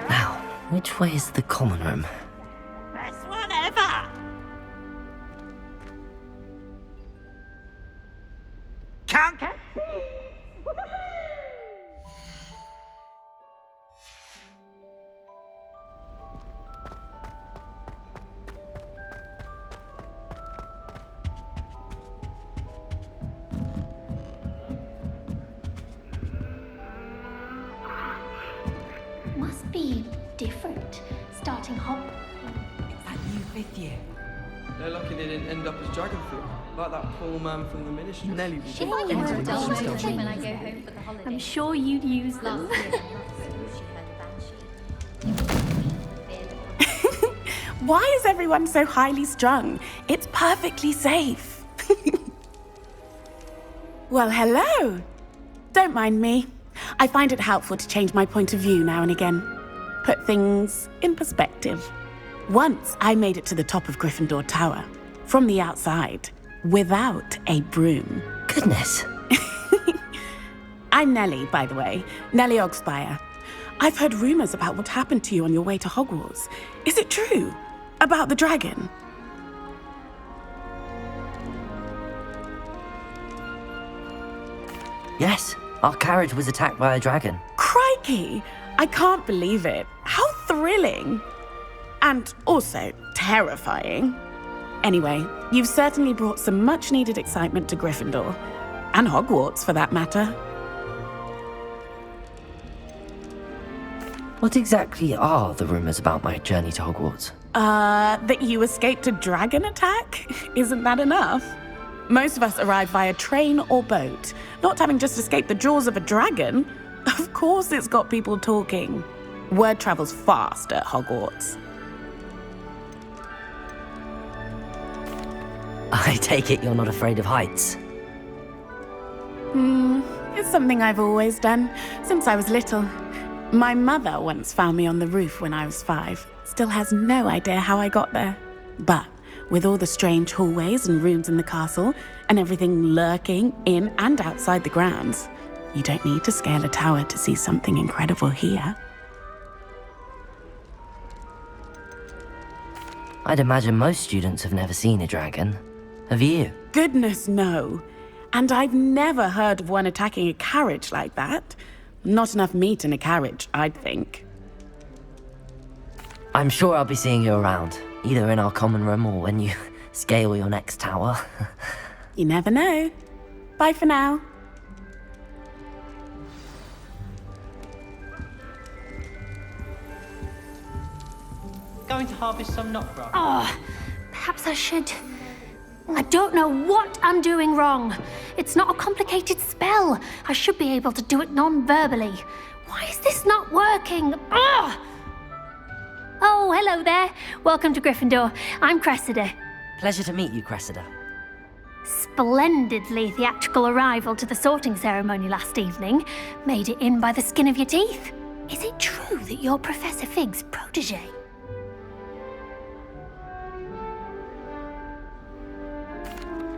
Now, which way is the common room? Best one ever! Can't get Must be different, starting Hogwarts. Is that you fifth year? They're lucky they didn't end up as dragon fruit, like that poor man from the ministry. Nelly was If I were a dull when I go home for the holidays, I'm sure you'd use them. Why is everyone so highly strung? It's perfectly safe. Well, hello. Don't mind me. I find it helpful to change my point of view now and again. Put things in perspective. Once I made it to the top of Gryffindor Tower, from the outside, without a broom. Goodness. I'm Nellie, by the way. Nellie Ogspire. I've heard rumors about what happened to you on your way to Hogwarts. Is it true? About the dragon? Yes, our carriage was attacked by a dragon. Crikey! I can't believe it. How thrilling! And also terrifying. Anyway, you've certainly brought some much-needed excitement to Gryffindor. And Hogwarts, for that matter. What exactly are the rumors about my journey to Hogwarts? That you escaped a dragon attack? Isn't that enough? Most of us arrive via train or boat, not having just escaped the jaws of a dragon. Of course it's got people talking. Word travels fast at Hogwarts. I take it you're not afraid of heights. It's something I've always done, since I was little. My mother once found me on the roof when I was 5. Still has no idea how I got there. But with all the strange hallways and rooms in the castle, and everything lurking in and outside the grounds, you don't need to scale a tower to see something incredible here. I'd imagine most students have never seen a dragon. Have you? Goodness, no. And I've never heard of one attacking a carriage like that. Not enough meat in a carriage, I'd think. I'm sure I'll be seeing you around, either in our common room or when you scale your next tower. You never know. Bye for now. Going to harvest some nut broth. Oh, perhaps I should. I don't know what I'm doing wrong. It's not a complicated spell. I should be able to do it non-verbally. Why is this not working? Ugh! Oh, hello there. Welcome to Gryffindor. I'm Cressida. Pleasure to meet you, Cressida. Splendidly theatrical arrival to the sorting ceremony last evening. Made it in by the skin of your teeth. Is it true that you're Professor Fig's protege?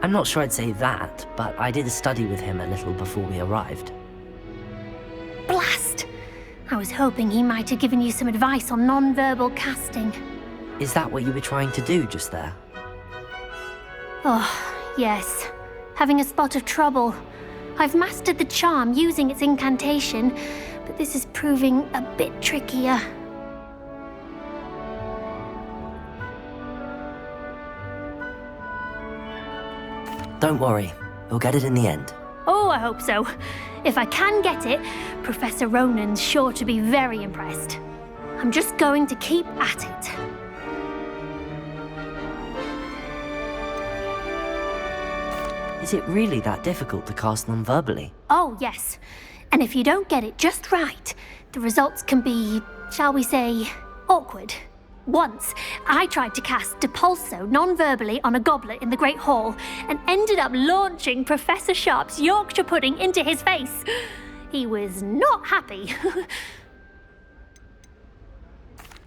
I'm not sure I'd say that, but I did study with him a little before we arrived. Blast! I was hoping he might have given you some advice on non-verbal casting. Is that what you were trying to do just there? Oh, yes. Having a spot of trouble. I've mastered the charm using its incantation, but this is proving a bit trickier. Don't worry, you'll get it in the end. Oh, I hope so. If I can get it, Professor Ronan's sure to be very impressed. I'm just going to keep at it. Is it really that difficult to cast non-verbally? Oh, yes. And if you don't get it just right, the results can be, shall we say, awkward. Once, I tried to cast Depulso non-verbally on a goblet in the Great Hall and ended up launching Professor Sharp's Yorkshire pudding into his face. He was not happy.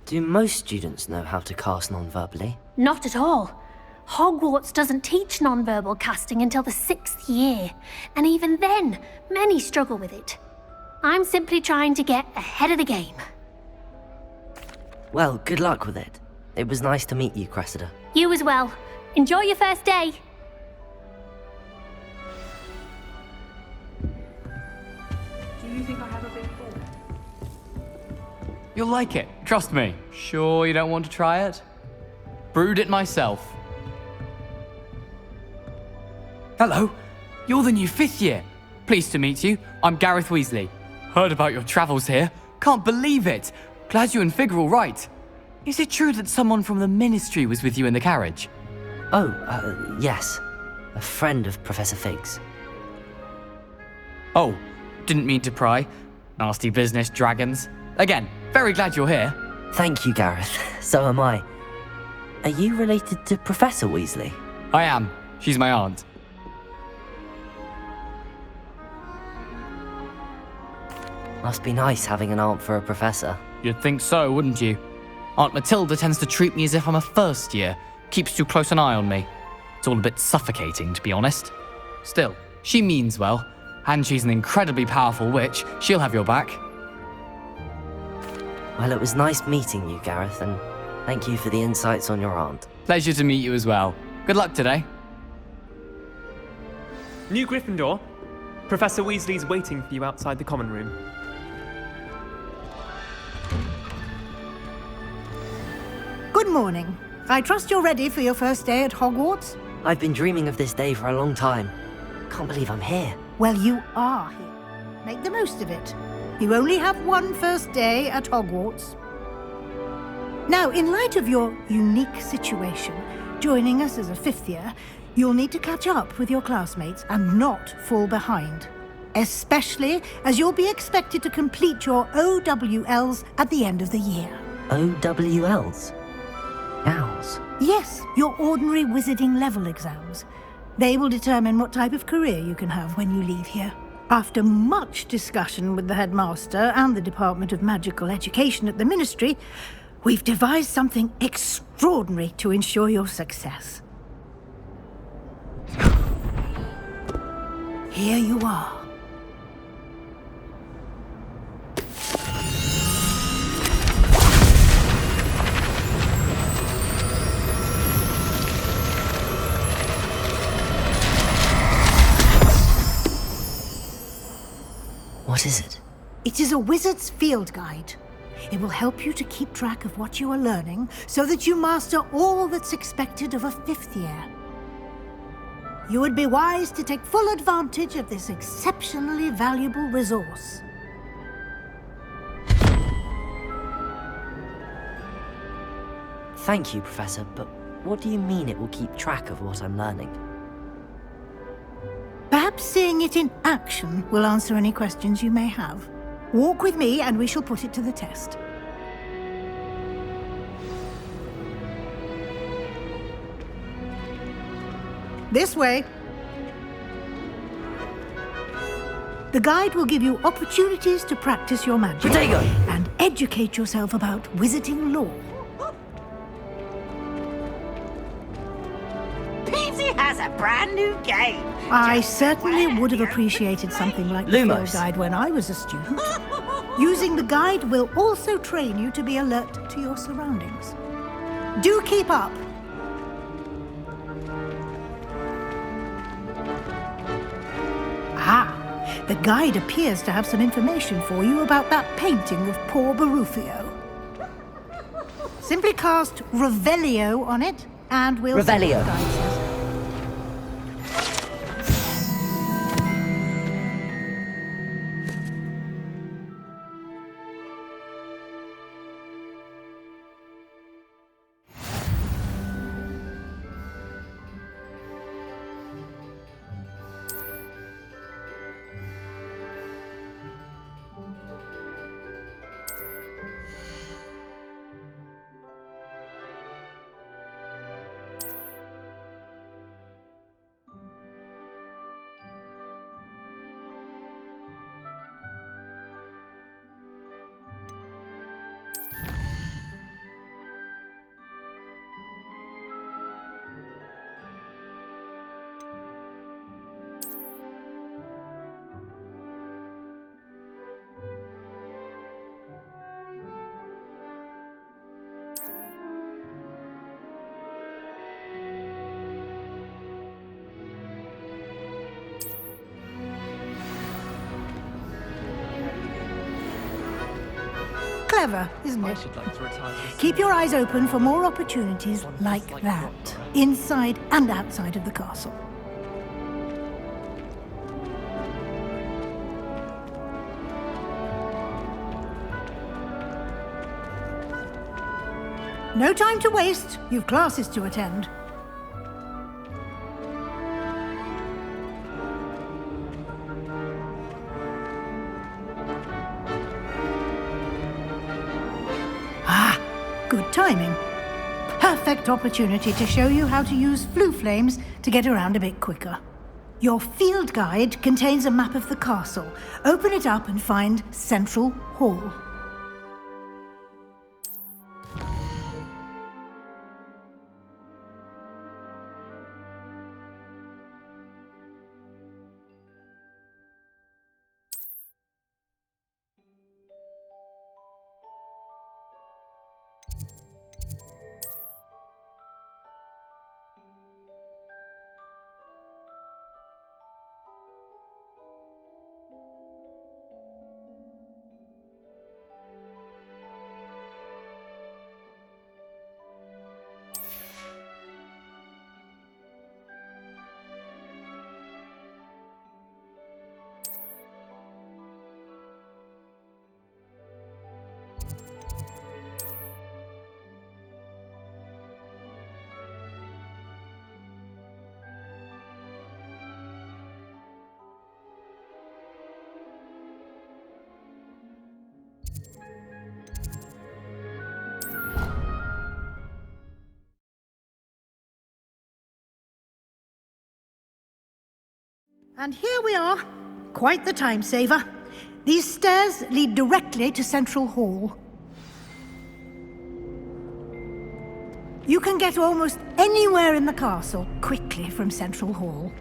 Do most students know how to cast non-verbally? Not at all. Hogwarts doesn't teach non-verbal casting until the 6th year, and even then, many struggle with it. I'm simply trying to get ahead of the game. Well, good luck with it. It was nice to meet you, Cressida. You as well. Enjoy your first day. Do you think I have a big fall? You'll like it, trust me. Sure you don't want to try it? Brewed it myself. Hello, you're the new 5th year. Pleased to meet you. I'm Gareth Weasley. Heard about your travels here. Can't believe it. Glad you and Fig are all right. Is it true that someone from the Ministry was with you in the carriage? Oh, yes. A friend of Professor Fig's. Oh, didn't mean to pry. Nasty business, dragons. Again, very glad you're here. Thank you, Gareth. So am I. Are you related to Professor Weasley? I am. She's my aunt. Must be nice having an aunt for a professor. You'd think so, wouldn't you? Aunt Matilda tends to treat me as if I'm a first year. Keeps too close an eye on me. It's all a bit suffocating, to be honest. Still, she means well. And she's an incredibly powerful witch. She'll have your back. Well, it was nice meeting you, Gareth, and thank you for the insights on your aunt. Pleasure to meet you as well. Good luck today. New Gryffindor. Professor Weasley's waiting for you outside the common room. Good morning. I trust you're ready for your first day at Hogwarts? I've been dreaming of this day for a long time. Can't believe I'm here. Well, you are here. Make the most of it. You only have one first day at Hogwarts. Now, in light of your unique situation, joining us as a 5th year, you'll need to catch up with your classmates and not fall behind. Especially as you'll be expected to complete your OWLs at the end of the year. OWLs? Owls? Yes, your ordinary wizarding level exams. They will determine what type of career you can have when you leave here. After much discussion with the headmaster and the Department of Magical Education at the Ministry, we've devised something extraordinary to ensure your success. Here you are. What is it? It is a wizard's field guide. It will help you to keep track of what you are learning so that you master all that's expected of a 5th year. You would be wise to take full advantage of this exceptionally valuable resource. Thank you, Professor, but what do you mean it will keep track of what I'm learning? Perhaps seeing it in action will answer any questions you may have. Walk with me and we shall put it to the test. This way. The guide will give you opportunities to practice your magic Protego! and educate yourself about wizarding lore. Peavesy has a brand new game. I certainly would have appreciated something like the field Lumos. guide when I was a student. Using the guide will also train you to be alert to your surroundings. Do keep up. Ah, the guide appears to have some information for you about that painting of poor Barufio. Simply cast Revelio on it, and we'll see what Revelio. the guide says. Clever, isn't I it? should like to retire. Keep your eyes open for more opportunities like that, inside and outside of the castle. No time to waste. You've classes to attend. Ah, good timing. Perfect opportunity to show you how to use flue flames to get around a bit quicker. Your field guide contains a map of the castle. Open it up and find Central Hall. And here we are. Quite the time saver. These stairs lead directly to Central Hall. You can get almost anywhere in the castle quickly from Central Hall.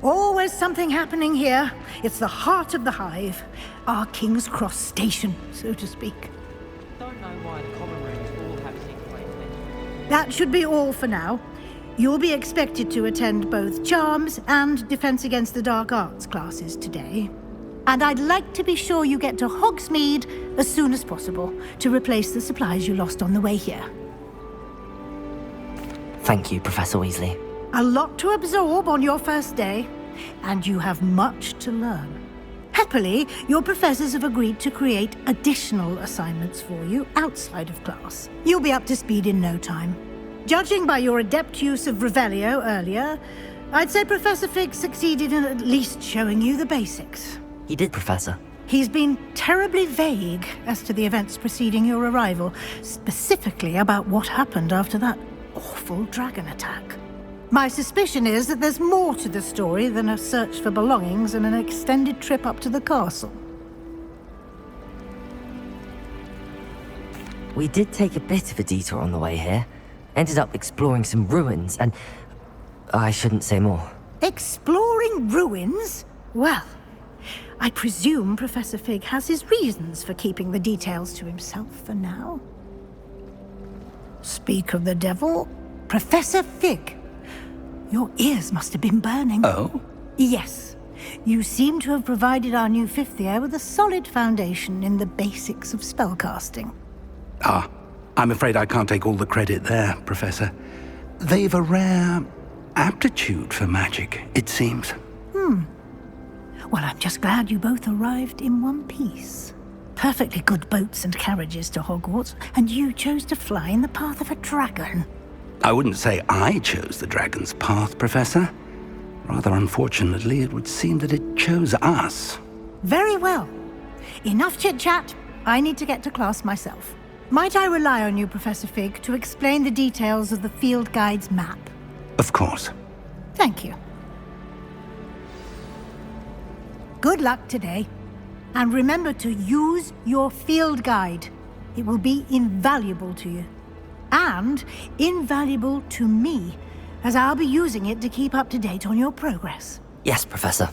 Always something happening here. It's the heart of the hive. Our King's Cross station, so to speak. Don't know why the common rooms all have secret ways. That should be all for now. You'll be expected to attend both Charms and Defense Against the Dark Arts classes today. And I'd like to be sure you get to Hogsmeade as soon as possible to replace the supplies you lost on the way here. Thank you, Professor Weasley. A lot to absorb on your first day, and you have much to learn. Happily, your professors have agreed to create additional assignments for you outside of class. You'll be up to speed in no time. Judging by your adept use of Revelio earlier, I'd say Professor Fig succeeded in at least showing you the basics. He did, Professor. He's been terribly vague as to the events preceding your arrival, specifically about what happened after that awful dragon attack. My suspicion is that there's more to the story than a search for belongings and an extended trip up to the castle. We did take a bit of a detour on the way here. Ended up exploring some ruins, and I shouldn't say more. Exploring ruins? Well, I presume Professor Fig has his reasons for keeping the details to himself for now. Speak of the devil, Professor Fig, your ears must have been burning. Oh? Yes. You seem to have provided our new fifth year with a solid foundation in the basics of spellcasting. Ah, I'm afraid I can't take all the credit there, Professor. They've a rare aptitude for magic, it seems. Well, I'm just glad you both arrived in one piece. Perfectly good boats and carriages to Hogwarts, and you chose to fly in the path of a dragon. I wouldn't say I chose the dragon's path, Professor. Rather unfortunately, it would seem that it chose us. Very well. Enough chit-chat. I need to get to class myself. Might I rely on you, Professor Fig, to explain the details of the field guide's map? Of course. Thank you. Good luck today. And remember to use your field guide. It will be invaluable to you. And invaluable to me, as I'll be using it to keep up to date on your progress. Yes, Professor.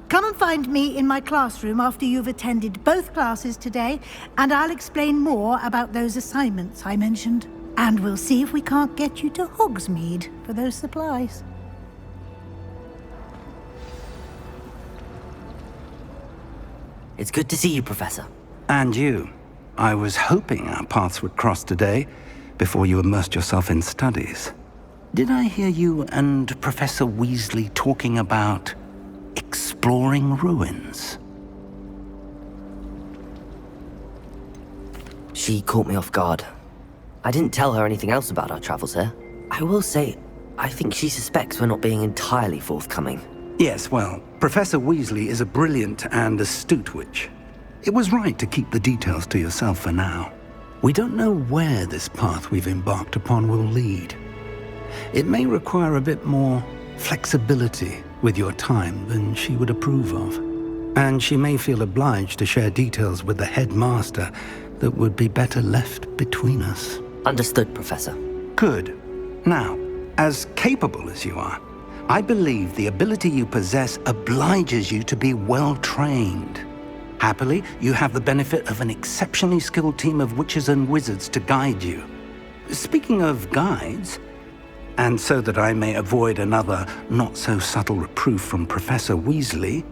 Come and find me in my classroom after you've attended both classes today, and I'll explain more about those assignments I mentioned. And we'll see if we can't get you to Hogsmeade for those supplies. It's good to see you, Professor. And you. I was hoping our paths would cross today, before you immersed yourself in studies. Did I hear you and Professor Weasley talking about exploring ruins? She caught me off guard. I didn't tell her anything else about our travels here. I will say, I think she suspects we're not being entirely forthcoming. Yes, well, Professor Weasley is a brilliant and astute witch. It was right to keep the details to yourself for now. We don't know where this path we've embarked upon will lead. It may require a bit more flexibility with your time than she would approve of. And she may feel obliged to share details with the headmaster that would be better left between us. Understood, Professor. Good. Now, as capable as you are, I believe the ability you possess obliges you to be well-trained. Happily, you have the benefit of an exceptionally skilled team of witches and wizards to guide you. Speaking of guides, and so that I may avoid another not-so-subtle reproof from Professor Weasley,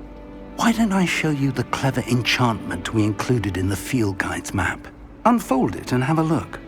why don't I show you the clever enchantment we included in the field guide's map? Unfold it and have a look.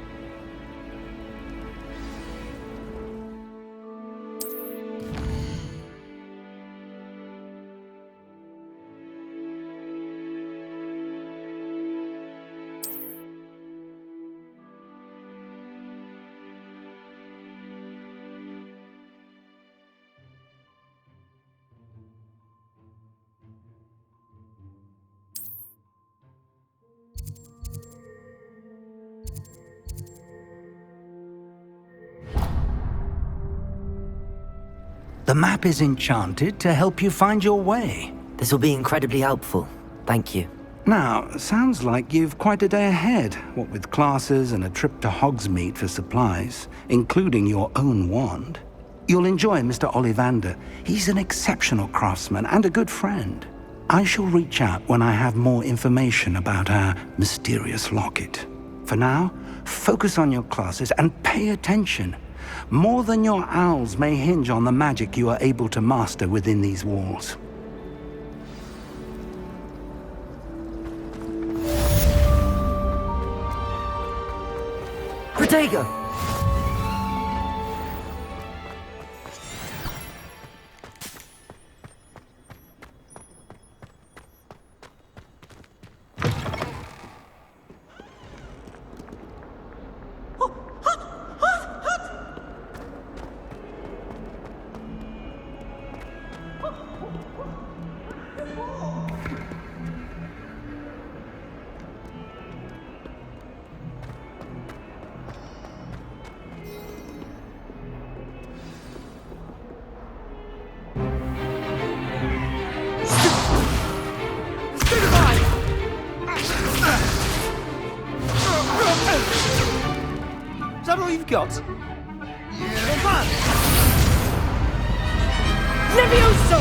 The map is enchanted to help you find your way. This will be incredibly helpful. Thank you. Now, sounds like you've quite a day ahead, what with classes and a trip to Hogsmeade for supplies, including your own wand. You'll enjoy Mr. Ollivander. He's an exceptional craftsman and a good friend. I shall reach out when I have more information about our mysterious locket. For now, focus on your classes and pay attention. More than your owls may hinge on the magic you are able to master within these walls. Protego! Is that all you've got? Levioso!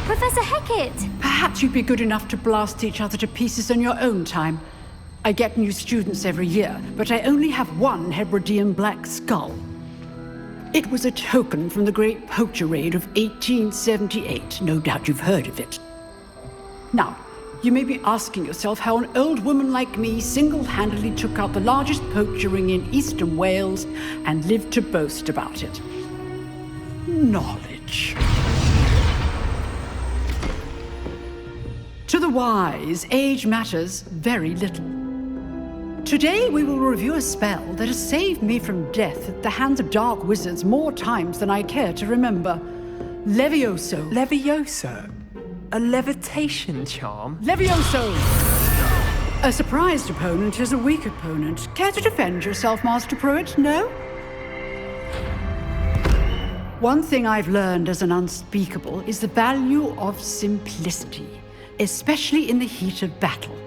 Professor Hecat! Perhaps you'd be good enough to blast each other to pieces on your own time. I get new students every year, but I only have one Hebridean black skull. It was a token from the Great Poacher Raid of 1878. No doubt you've heard of it. Now, you may be asking yourself how an old woman like me single-handedly took out the largest poacher ring in eastern Wales and lived to boast about it. Knowledge. To the wise, age matters very little. Today we will review a spell that has saved me from death at the hands of dark wizards more times than I care to remember. Levioso. Levioso? A levitation charm? Levioso! A surprised opponent is a weak opponent. Care to defend yourself, Master Pruitt? No? One thing I've learned as an unspeakable is the value of simplicity, especially in the heat of battle.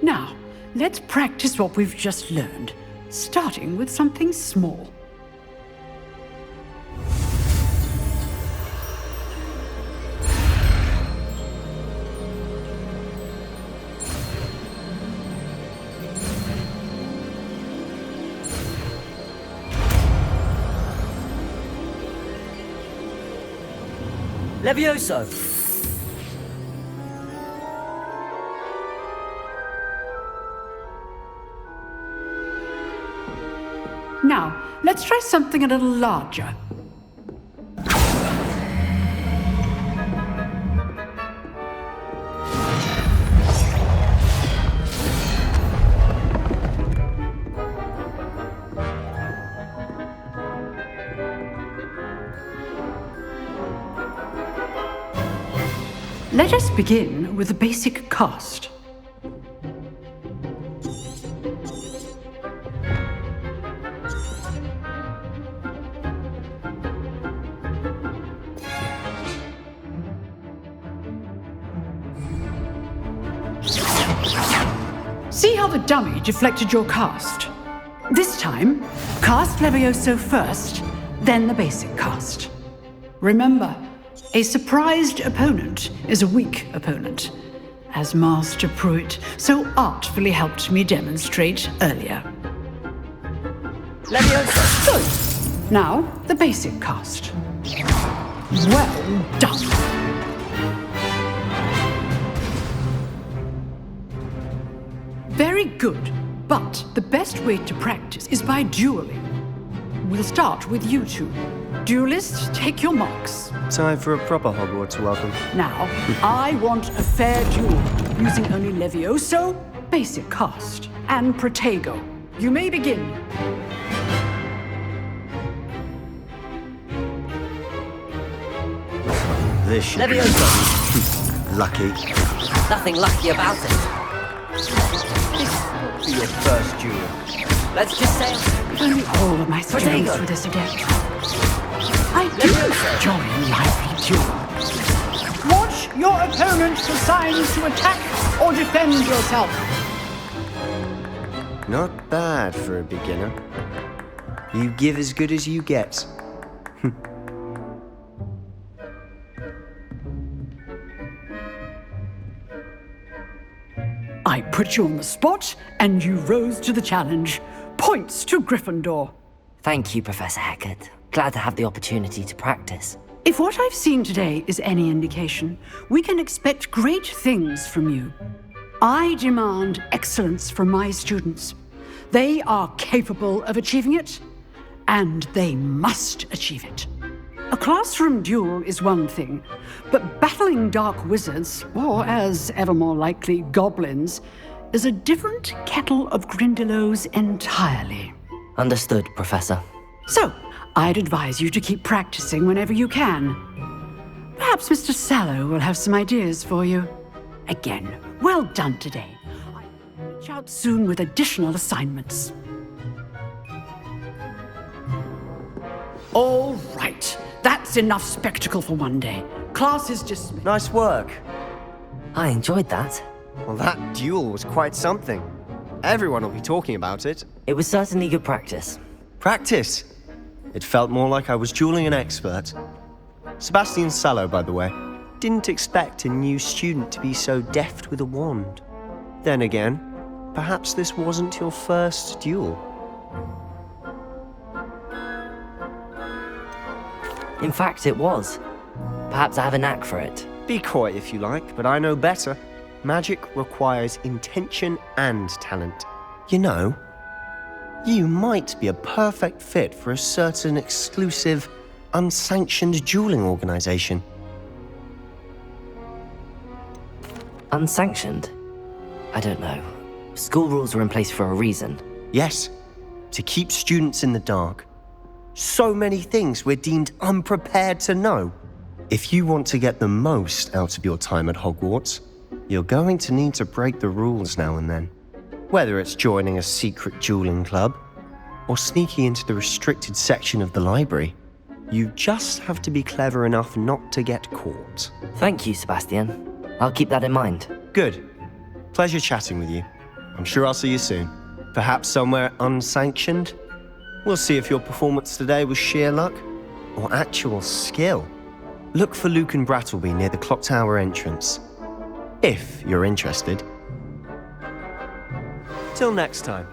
Now, let's practice what we've just learned, starting with something small. Levioso! ' Let's try something a little larger. Let us begin with the basic cast. See how the dummy deflected your cast? This time, cast Levioso first, then the basic cast. Remember, a surprised opponent is a weak opponent, as Master Pruitt so artfully helped me demonstrate earlier. Leviosa! Good. Now, the basic cast. Well done. Very good, but the best way to practice is by dueling. We'll start with you two. Duelists, take your marks. Time for a proper Hogwarts welcome. Now, I want a fair duel, using only Levioso, basic cast, and Protego. You may begin. This should be Leviosa! lucky. Nothing lucky about it. For your first duel. Let's just say... If only all of my students were this adept. I do enjoy lively duels. Watch your opponent for signs to attack or defend yourself. Not bad for a beginner. You give as good as you get. I put you on the spot, and you rose to the challenge. Points to Gryffindor. Thank you, Professor Hecat. Glad to have the opportunity to practice. If what I've seen today is any indication, we can expect great things from you. I demand excellence from my students. They are capable of achieving it, and they must achieve it. A classroom duel is one thing, but battling dark wizards, or as ever more likely, goblins, is a different kettle of Grindylows entirely. Understood, Professor. So, I'd advise you to keep practicing whenever you can. Perhaps Mr. Sallow will have some ideas for you. Again, well done today. I'll reach out soon with additional assignments. All right. That's enough spectacle for one day. Class is dismissed. Nice work. I enjoyed that. Well, that duel was quite something. Everyone will be talking about it. It was certainly good practice. Practice? It felt more like I was dueling an expert. Sebastian Sallow, by the way. Didn't expect a new student to be so deft with a wand. Then again, perhaps this wasn't your first duel. In fact, it was. Perhaps I have a knack for it. Be coy if you like, but I know better. Magic requires intention and talent. You know, you might be a perfect fit for a certain exclusive, unsanctioned dueling organization. Unsanctioned? I don't know. School rules are in place for a reason. Yes, to keep students in the dark. So many things we're deemed unprepared to know. If you want to get the most out of your time at Hogwarts, you're going to need to break the rules now and then. Whether it's joining a secret dueling club, or sneaking into the restricted section of the library, you just have to be clever enough not to get caught. Thank you, Sebastian. I'll keep that in mind. Good. Pleasure chatting with you. I'm sure I'll see you soon. Perhaps somewhere unsanctioned? We'll see if your performance today was sheer luck or actual skill. Look for Luke and Brattleby near the clock tower entrance, if you're interested. Till next time.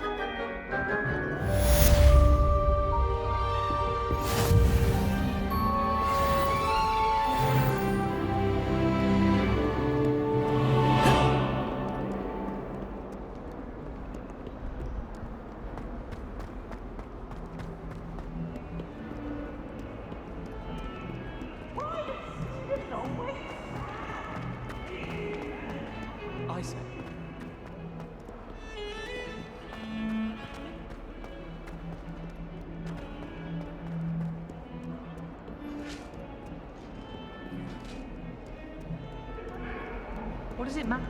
What does it matter?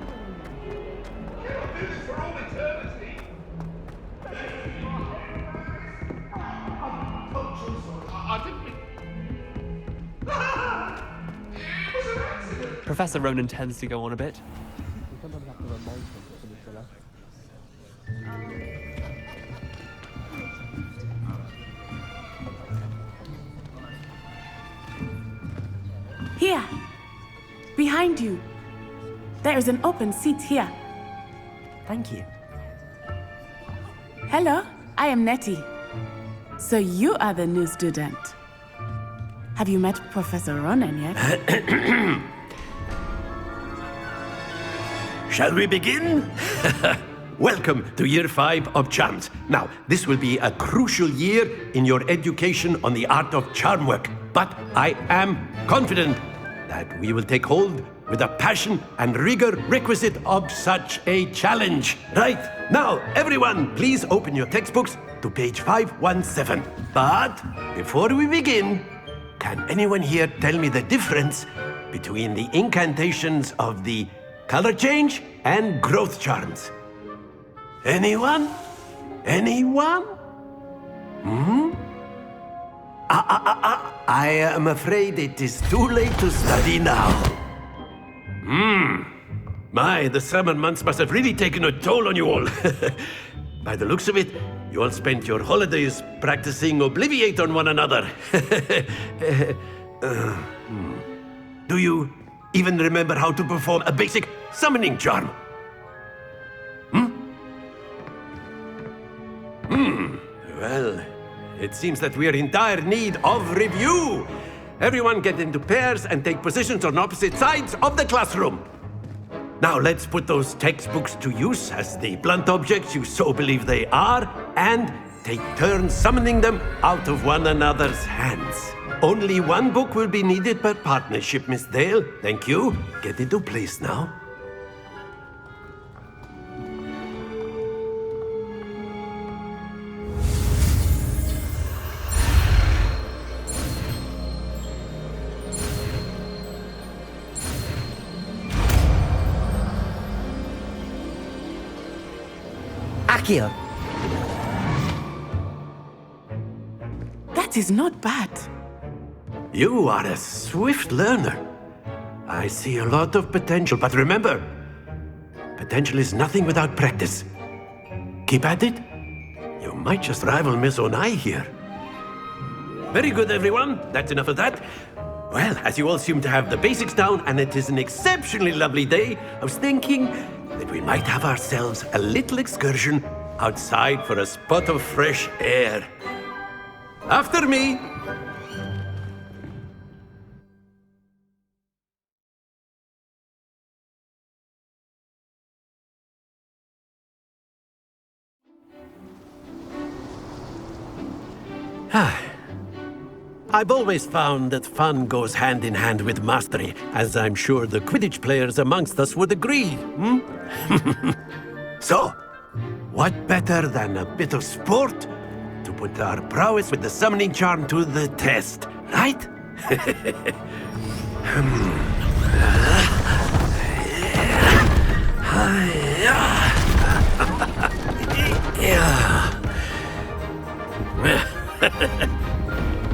Professor Ronan tends to go on a bit. Here. Behind you. There is an open seat here. Thank you. Hello, I am Nettie. So you are the new student. Have you met Professor Ronan yet? Shall we begin? Welcome to Year 5 of Charms. Now, this will be a crucial year in your education on the art of charm work. But I am confident that we will take hold with the passion and rigor requisite of such a challenge. Right, now, everyone, please open your textbooks to page 517. But before we begin, can anyone here tell me the difference between the incantations of the color change and growth charms? Anyone? Anyone? I am afraid it is too late to study now. My, the summer months must have really taken a toll on you all. By the looks of it, you all spent your holidays practicing Obliviate on one another. Do you even remember how to perform a basic summoning charm? Well, it seems that we are in dire need of review. Everyone get into pairs and take positions on opposite sides of the classroom. Now let's put those textbooks to use as the blunt objects you so believe they are, and take turns summoning them out of one another's hands. Only one book will be needed per partnership, Miss Dale. Thank you. Get into place now. Accio! That is not bad. You are a swift learner. I see a lot of potential, but remember, potential is nothing without practice. Keep at it. You might just rival Miss Onai here. Very good, everyone. That's enough of that. Well, as you all seem to have the basics down, and it is an exceptionally lovely day, I was thinking that we might have ourselves a little excursion outside for a spot of fresh air. After me. I've always found that fun goes hand in hand with mastery, as I'm sure the Quidditch players amongst us would agree. So, what better than a bit of sport to put our prowess with the summoning charm to the test, right?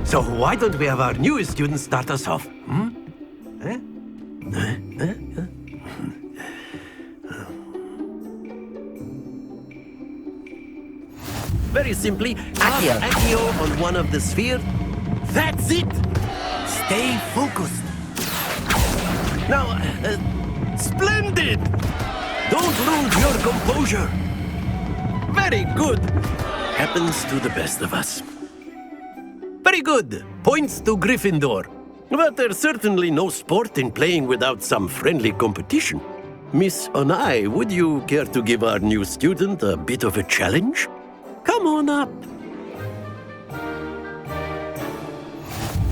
So why don't we have our newest student start us off? Very simply, Accio on one of the spheres. That's it! Stay focused. Now, splendid! Don't lose your composure. Very good. Happens to the best of us. Very good. Points to Gryffindor. But there's certainly no sport in playing without some friendly competition. Miss Onai, would you care to give our new student a bit of a challenge? Come on up.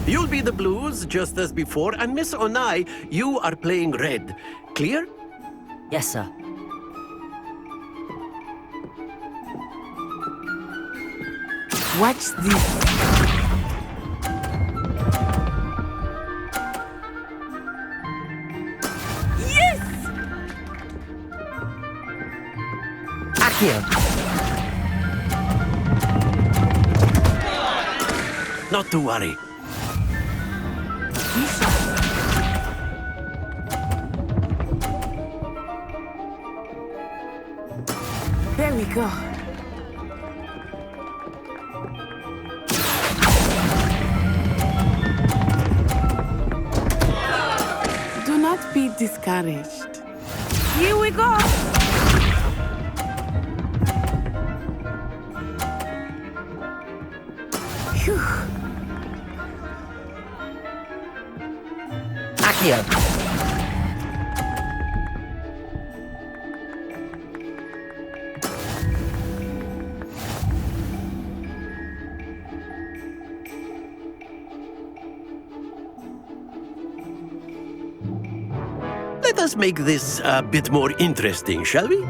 You'll be the blues, just as before, and Miss Onai, you are playing red. Clear? Yes, sir. Watch this. Accio. Not to worry. There we go. Do not be discouraged. Here we go. Phew. Accio. Let us make this a bit more interesting, shall we?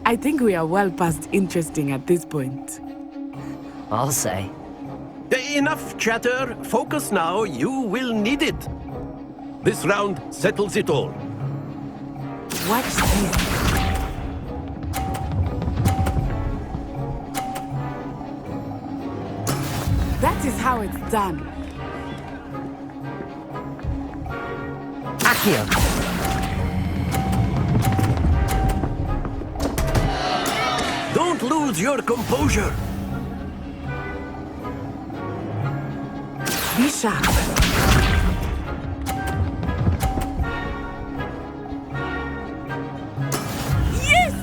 I think we are well past interesting at this point. I'll say. Enough chatter. Focus now. You will need it. This round settles it all. Watch this. That is how it's done. Accio. Don't lose your composure. Be sharp. Yes!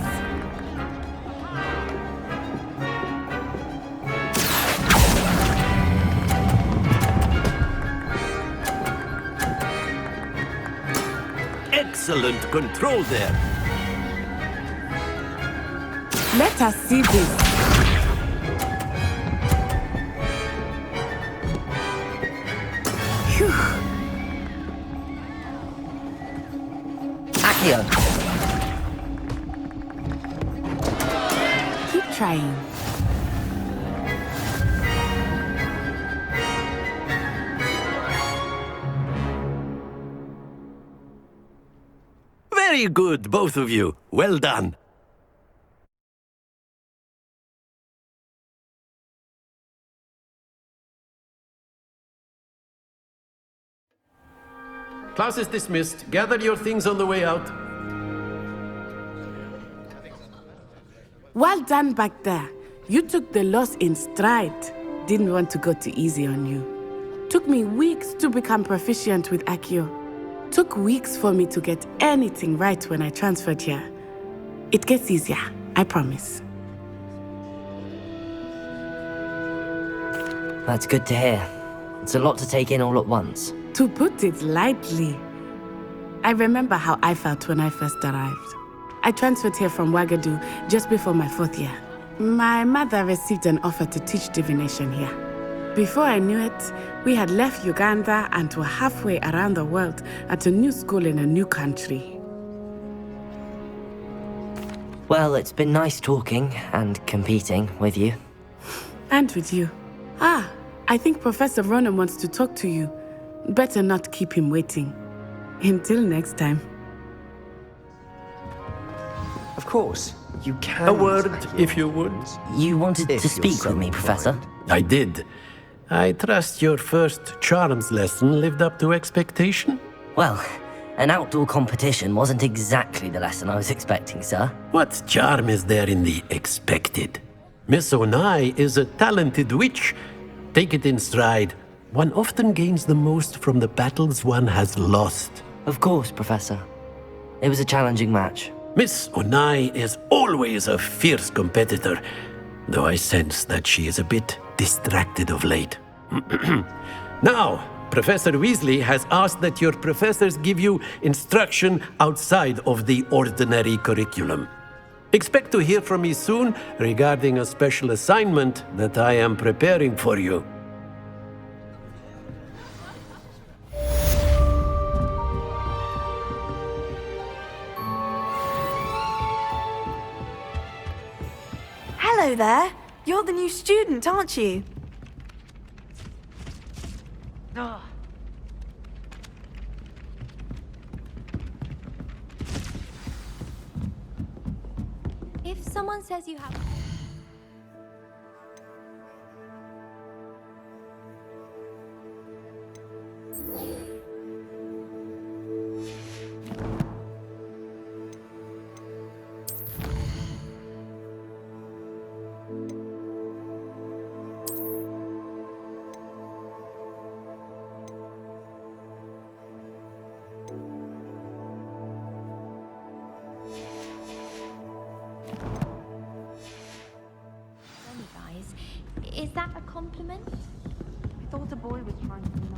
Excellent control there. Let us see this. Phew. Accio. Keep trying. Very good, both of you. Well done. Class is dismissed. Gather your things on the way out. Well done back there. You took the loss in stride. Didn't want to go too easy on you. Took me weeks to become proficient with Accio. Took weeks for me to get anything right when I transferred here. It gets easier, I promise. That's good to hear. It's a lot to take in all at once. To put it lightly, I remember how I felt when I first arrived. I transferred here from Ouagadougou just before my 4th year. My mother received an offer to teach divination here. Before I knew it, we had left Uganda and were halfway around the world at a new school in a new country. Well, it's been nice talking and competing with you. And with you. Ah, I think Professor Ronan wants to talk to you. Better not keep him waiting. Until next time. Of course, you can. A word, if you would. You wanted to speak with me, Professor? I did. I trust your first charms lesson lived up to expectation? Well, an outdoor competition wasn't exactly the lesson I was expecting, sir. What charm is there in the expected? Miss Onai is a talented witch. Take it in stride. One often gains the most from the battles one has lost. Of course, Professor. It was a challenging match. Miss Onai is always a fierce competitor, though I sense that she is a bit distracted of late. Now, Professor Weasley has asked that your professors give you instruction outside of the ordinary curriculum. Expect to hear from me soon regarding a special assignment that I am preparing for you. Hello there. You're the new student, aren't you? Ugh. If someone says you have... Is that a compliment? I thought the boy was trying to be nice.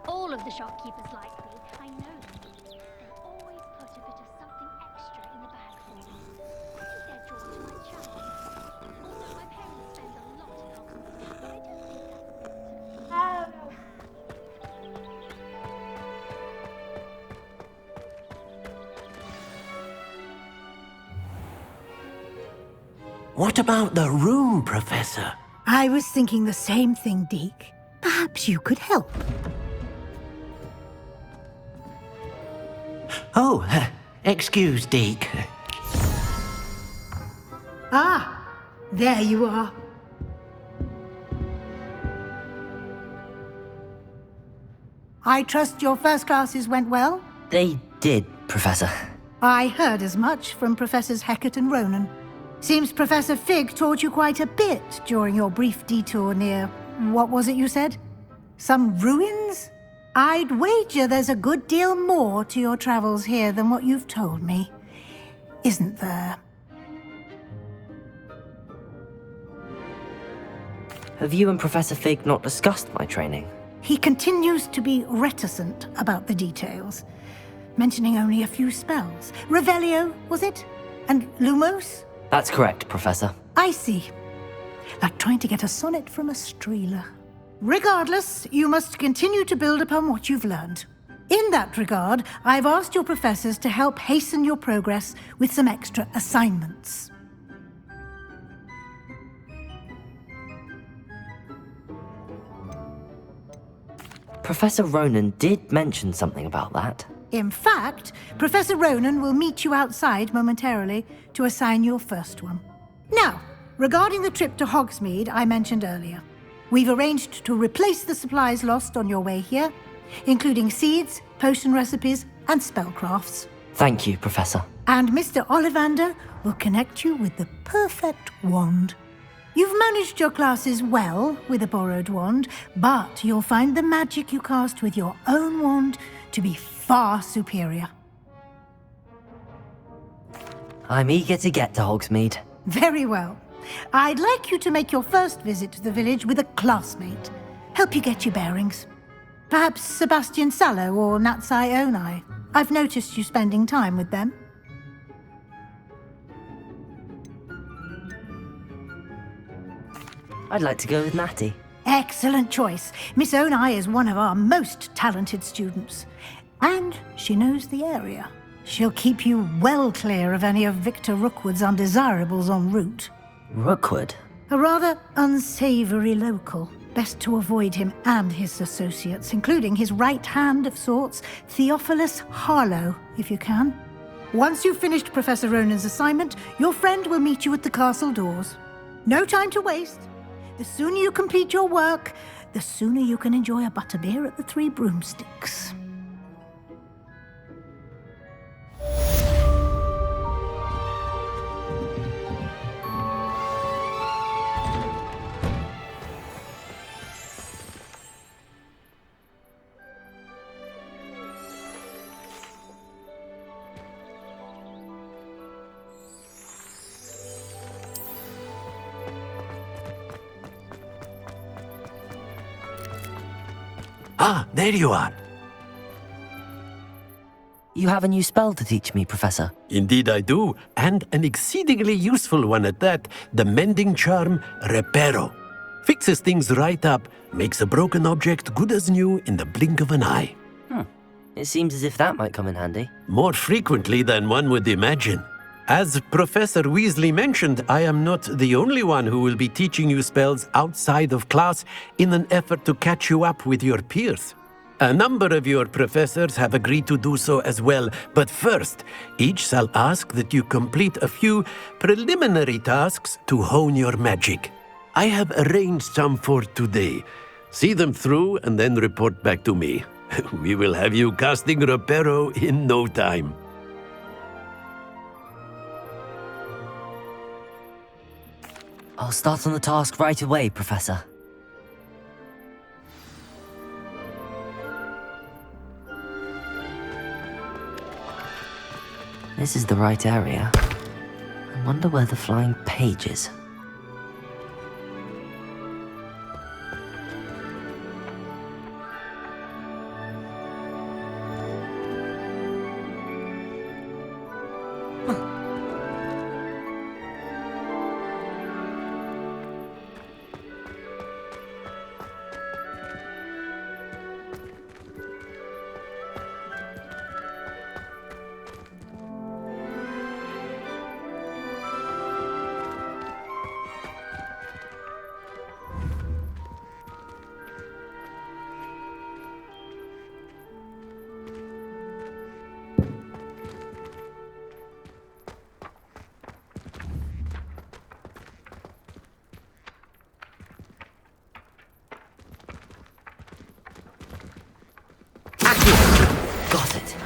All of the shopkeepers like me. I know them. They always put a bit of something extra in the bag for me. I think they're drawn to my charm. Although my parents spend a lot in Hogsmeade, but I don't think that's important. What about the room, Professor? I was thinking the same thing, Deke. Perhaps you could help. Oh, excuse, Deke. Ah, there you are. I trust your first classes went well? They did, Professor. I heard as much from Professors Hecat and Ronan. Seems Professor Fig taught you quite a bit during your brief detour near... what was it you said? Some ruins? I'd wager there's a good deal more to your travels here than what you've told me. Isn't there? Have you and Professor Fig not discussed my training? He continues to be reticent about the details, mentioning only a few spells. Revelio, was it? And Lumos? That's correct, Professor. I see. Like trying to get a sonnet from a streeler. Regardless, you must continue to build upon what you've learned. In that regard, I've asked your professors to help hasten your progress with some extra assignments. Professor Ronan did mention something about that. In fact, Professor Ronan will meet you outside momentarily to assign your first one. Now, regarding the trip to Hogsmeade I mentioned earlier, we've arranged to replace the supplies lost on your way here, including seeds, potion recipes, and spellcrafts. Thank you, Professor. And Mr. Ollivander will connect you with the perfect wand. You've managed your classes well with a borrowed wand, but you'll find the magic you cast with your own wand to be far superior. I'm eager to get to Hogsmeade. Very well. I'd like you to make your first visit to the village with a classmate. Help you get your bearings. Perhaps Sebastian Sallow or Natsai Onai. I've noticed you spending time with them. I'd like to go with Natty. Excellent choice. Miss Onai is one of our most talented students. And she knows the area. She'll keep you well clear of any of Victor Rookwood's undesirables en route. Rookwood? A rather unsavory local. Best to avoid him and his associates, including his right hand of sorts, Theophilus Harlow, if you can. Once you've finished Professor Ronan's assignment, your friend will meet you at the castle doors. No time to waste. The sooner you complete your work, the sooner you can enjoy a butterbeer at the Three Broomsticks. Ah, there you are. You have a new spell to teach me, Professor. Indeed I do, and an exceedingly useful one at that. The mending charm, Reparo. Fixes things right up, makes a broken object good as new in the blink of an eye. It seems as if that might come in handy. More frequently than one would imagine. As Professor Weasley mentioned, I am not the only one who will be teaching you spells outside of class in an effort to catch you up with your peers. A number of your professors have agreed to do so as well, but first, each shall ask that you complete a few preliminary tasks to hone your magic. I have arranged some for today. See them through and then report back to me. We will have you casting Reparo in no time. I'll start on the task right away, Professor. This is the right area. I wonder where the flying page is. Got it.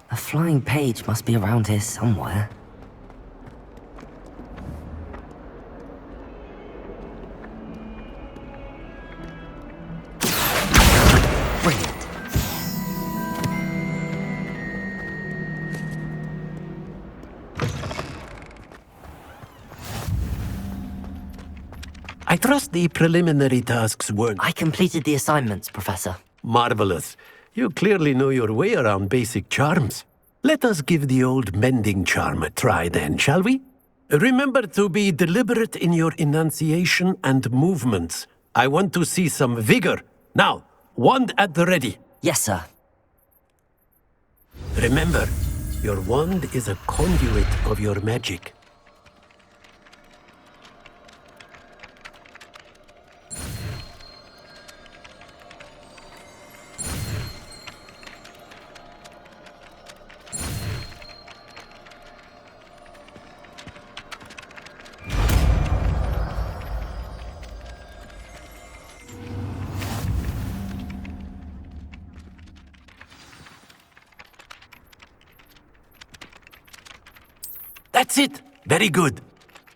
A flying page must be around here somewhere. Brilliant. I trust the preliminary tasks weren't... I completed the assignments, Professor. Marvelous. You clearly know your way around basic charms. Let us give the old mending charm a try then, shall we? Remember to be deliberate in your enunciation and movements. I want to see some vigor. Now, wand at the ready. Yes, sir. Remember, your wand is a conduit of your magic. That's it! Very good.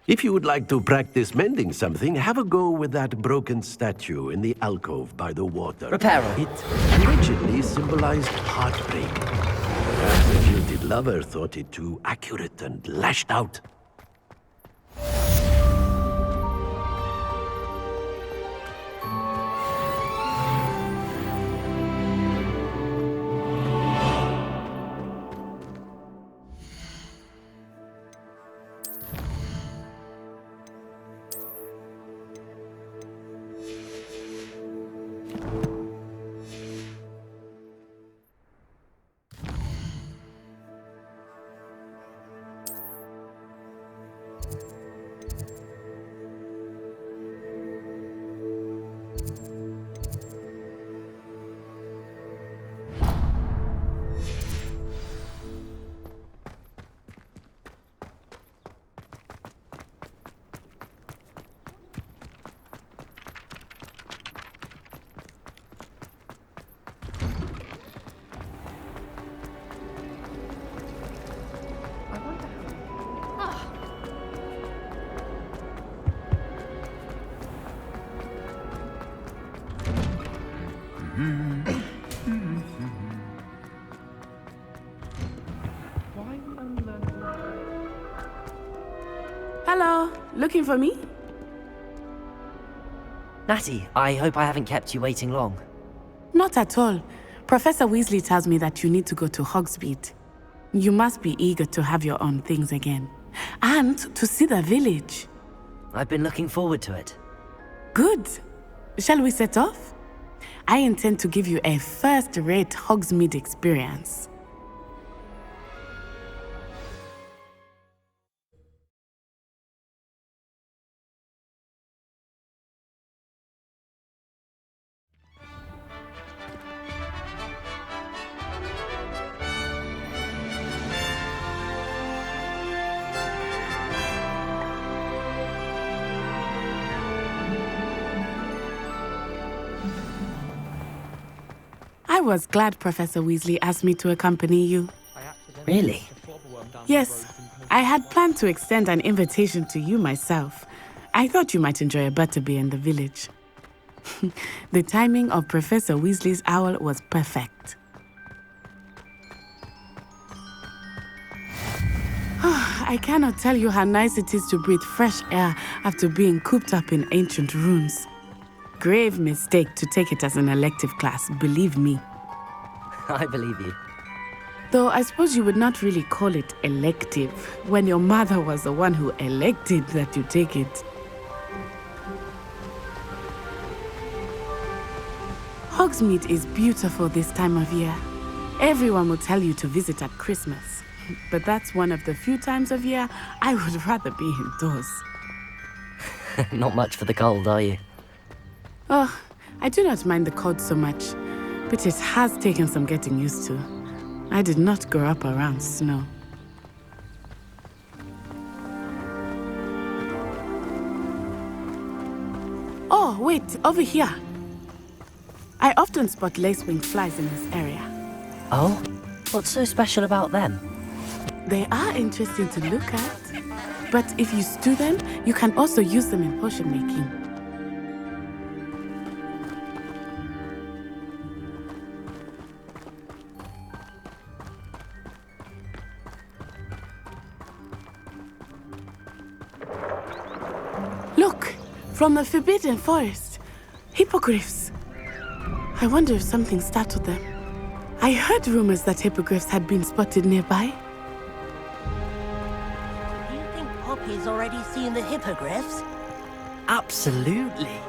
If you would like to practice mending something, have a go with that broken statue in the alcove by the water. Reparo. It originally symbolized heartbreak. Perhaps the jilted lover thought it too accurate and lashed out. looking for me? Natty, I hope I haven't kept you waiting long. Not at all. Professor Weasley tells me that you need to go to Hogsmeade. You must be eager to have your own things again. And to see the village. I've been looking forward to it. Good. Shall we set off? I intend to give you a first-rate Hogsmeade experience. I was glad Professor Weasley asked me to accompany you. Really? Yes, I had planned to extend an invitation to you myself. I thought you might enjoy a butterbeer in the village. The timing of Professor Weasley's owl was perfect. I cannot tell you how nice it is to breathe fresh air after being cooped up in ancient ruins. Grave mistake to take it as an elective class, believe me. I believe you. Though I suppose you would not really call it elective when your mother was the one who elected that you take it. Hogsmeade is beautiful this time of year. Everyone will tell you to visit at Christmas. But that's one of the few times of year I would rather be indoors. Not much for the cold, are you? Oh, I do not mind the cold so much, but it has taken some getting used to. I did not grow up around snow. Oh, wait, over here. I often spot lacewing flies in this area. Oh? What's so special about them? They are interesting to look at, but if you stew them, you can also use them in potion making. Look, from the Forbidden Forest, hippogriffs. I wonder if something startled them. I heard rumors that hippogriffs had been spotted nearby. Do you think Poppy's already seen the hippogriffs? Absolutely.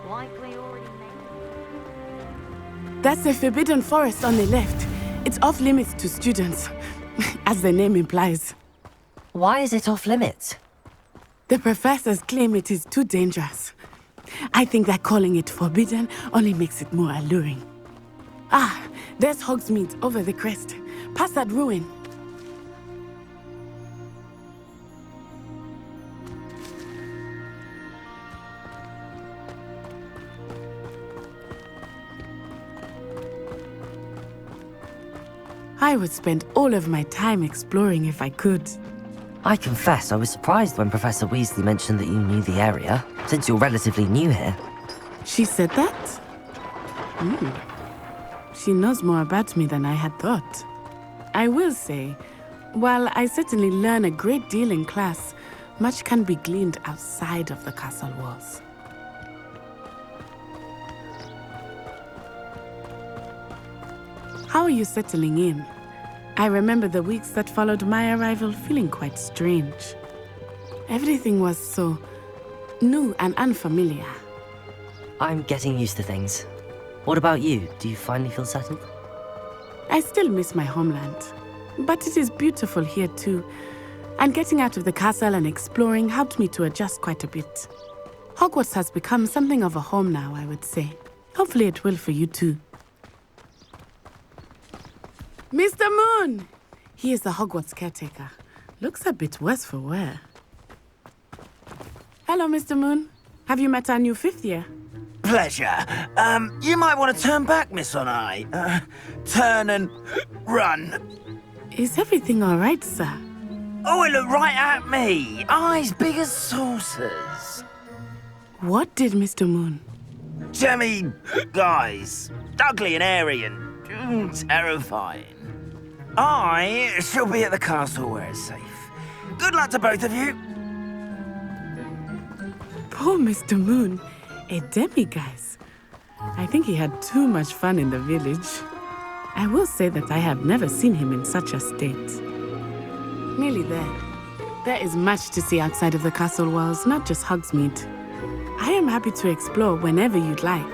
Likely already made. That's the Forbidden Forest on the left. It's off limits to students, as the name implies. Why is it off limits? The professors claim it is too dangerous. I think that calling it forbidden only makes it more alluring. Ah, there's Hogsmeade over the crest. Past that ruin. I would spend all of my time exploring if I could. I confess I was surprised when Professor Weasley mentioned that you knew the area, since you're relatively new here. She said that? She knows more about me than I had thought. I will say, while I certainly learn a great deal in class, much can be gleaned outside of the castle walls. How are you settling in? I remember the weeks that followed my arrival feeling quite strange. Everything was so new and unfamiliar. I'm getting used to things. What about you? Do you finally feel settled? I still miss my homeland, but it is beautiful here too. And getting out of the castle and exploring helped me to adjust quite a bit. Hogwarts has become something of a home now, I would say. Hopefully it will for you too. Mr. Moon! He is the Hogwarts caretaker. Looks a bit worse for wear. Hello, Mr. Moon. Have you met our new fifth year? Pleasure. You might want to turn back, Miss Onai. Turn and run. Is everything all right, sir? Oh, it looked right at me. Eyes big as saucers. What did Mr. Moon? Jemmy, guys. Ugly and airy and terrifying. I shall be at the castle where it's safe. Good luck to both of you. Poor Mr. Moon, a demiguise. I think he had too much fun in the village. I will say that I have never seen him in such a state. Nearly there. There is much to see outside of the castle walls, not just Hogsmeade. I am happy to explore whenever you'd like.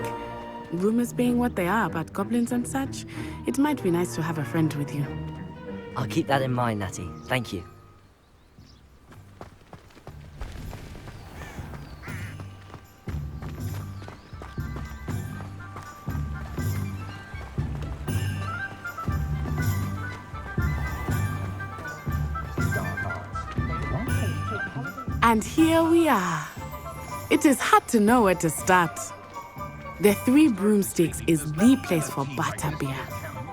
Rumors being what they are about goblins and such, it might be nice to have a friend with you. I'll keep that in mind, Natty. Thank you. And here we are. It is hard to know where to start. The Three Broomsticks is the place for butterbeer.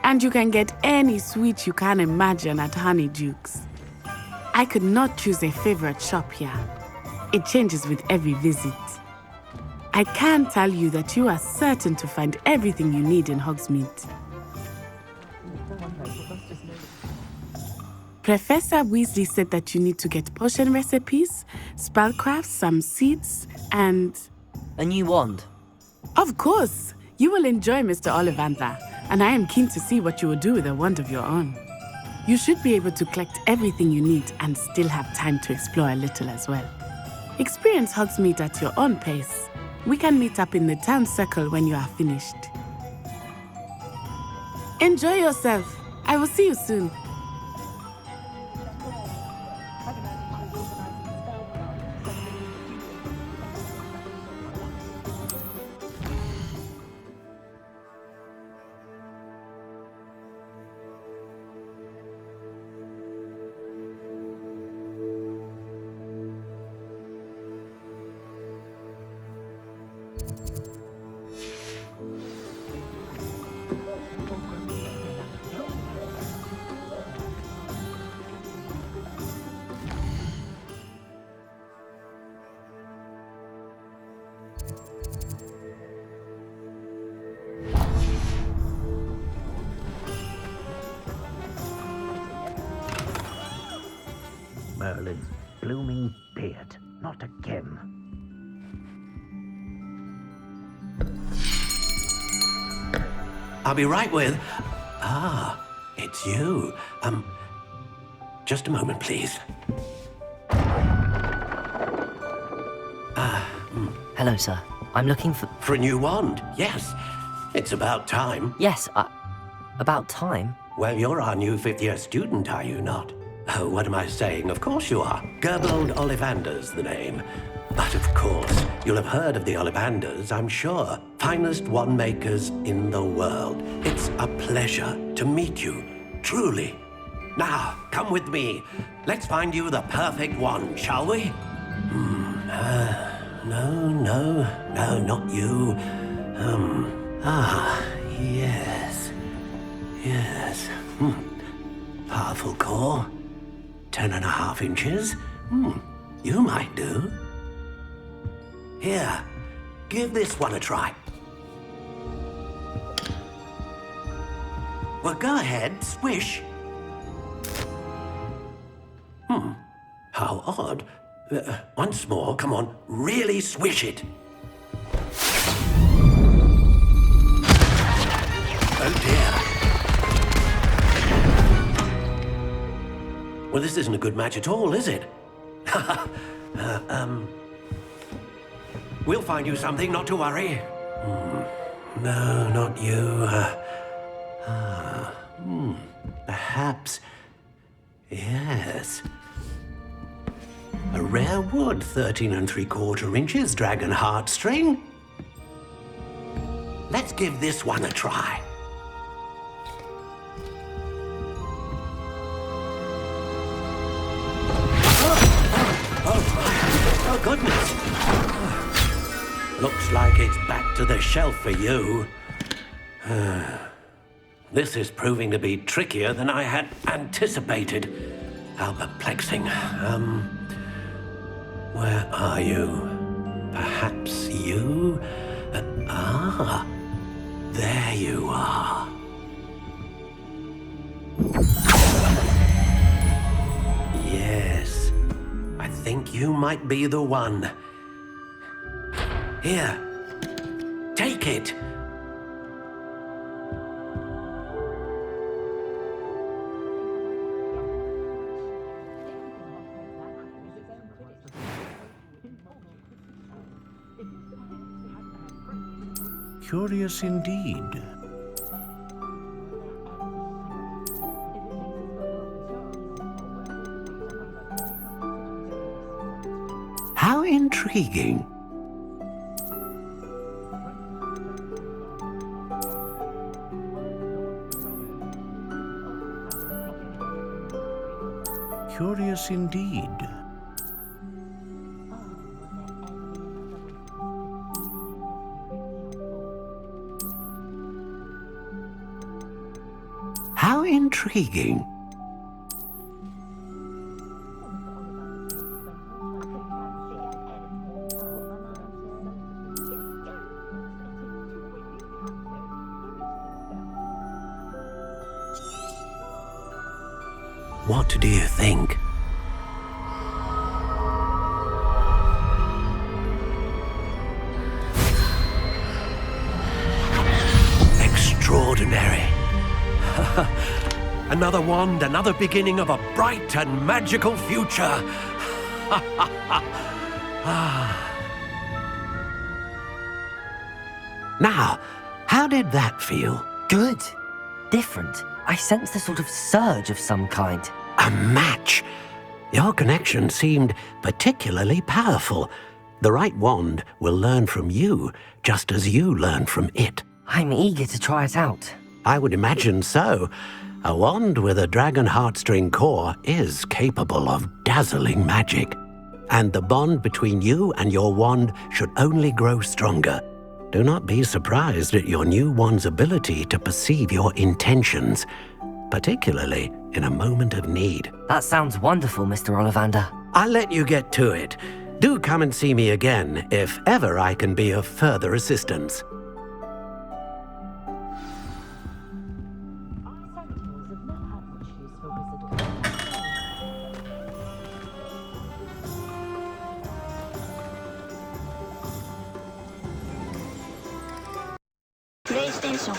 And you can get any sweet you can imagine at Honeydukes. I could not choose a favorite shop here. It changes with every visit. I can tell you that you are certain to find everything you need in Hogsmeade. Professor Weasley said that you need to get potion recipes, spellcrafts, some seeds, and... a new wand. Of course! You will enjoy Mr. Ollivander, and I am keen to see what you will do with a wand of your own. You should be able to collect everything you need and still have time to explore a little as well. Experience Hogsmeade at your own pace. We can meet up in the town circle when you are finished. Enjoy yourself. I will see you soon. Merlin's blooming beard. Not again. I'll be right with... Ah, it's you. Just a moment, please. Hello, sir. I'm looking for... For a new wand, yes. It's about time. Yes, about time? Well, you're our new fifth-year student, are you not? Oh, what am I saying? Of course you are. Gerbold Ollivander's the name. But of course, you'll have heard of the Ollivanders, I'm sure. Finest wand makers in the world. It's a pleasure to meet you, truly. Now, come with me. Let's find you the perfect wand, shall we? No, not you. Yes. Powerful core. 10.5 inches. You might do. Here, give this one a try. Well, go ahead, swish. How odd. Once more, come on, really swish it. Oh dear. Well, this isn't a good match at all, is it? We'll find you something, not to worry. No, not you. Perhaps... Yes. A rare wood, 13 3/4 inches, dragon heartstring. Let's give this one a try. Oh, goodness. Looks like it's back to the shelf for you. This is proving to be trickier than I had anticipated. How perplexing. Where are you? Perhaps you? There you are. Yes, I think you might be the one. Here. Take it. Curious indeed. How intriguing. Curious indeed. How intriguing. What do you think? Extraordinary. Another wand, another beginning of a bright and magical future. Now, how did that feel? Good. Different. I sensed a sort of surge of some kind. A match. Your connection seemed particularly powerful. The right wand will learn from you, just as you learn from it. I'm eager to try it out. I would imagine so. A wand with a dragon heartstring core is capable of dazzling magic. And the bond between you and your wand should only grow stronger. Do not be surprised at your new wand's ability to perceive your intentions, particularly in a moment of need. That sounds wonderful, Mr. Ollivander. I'll let you get to it. Do come and see me again if ever I can be of further assistance. PlayStation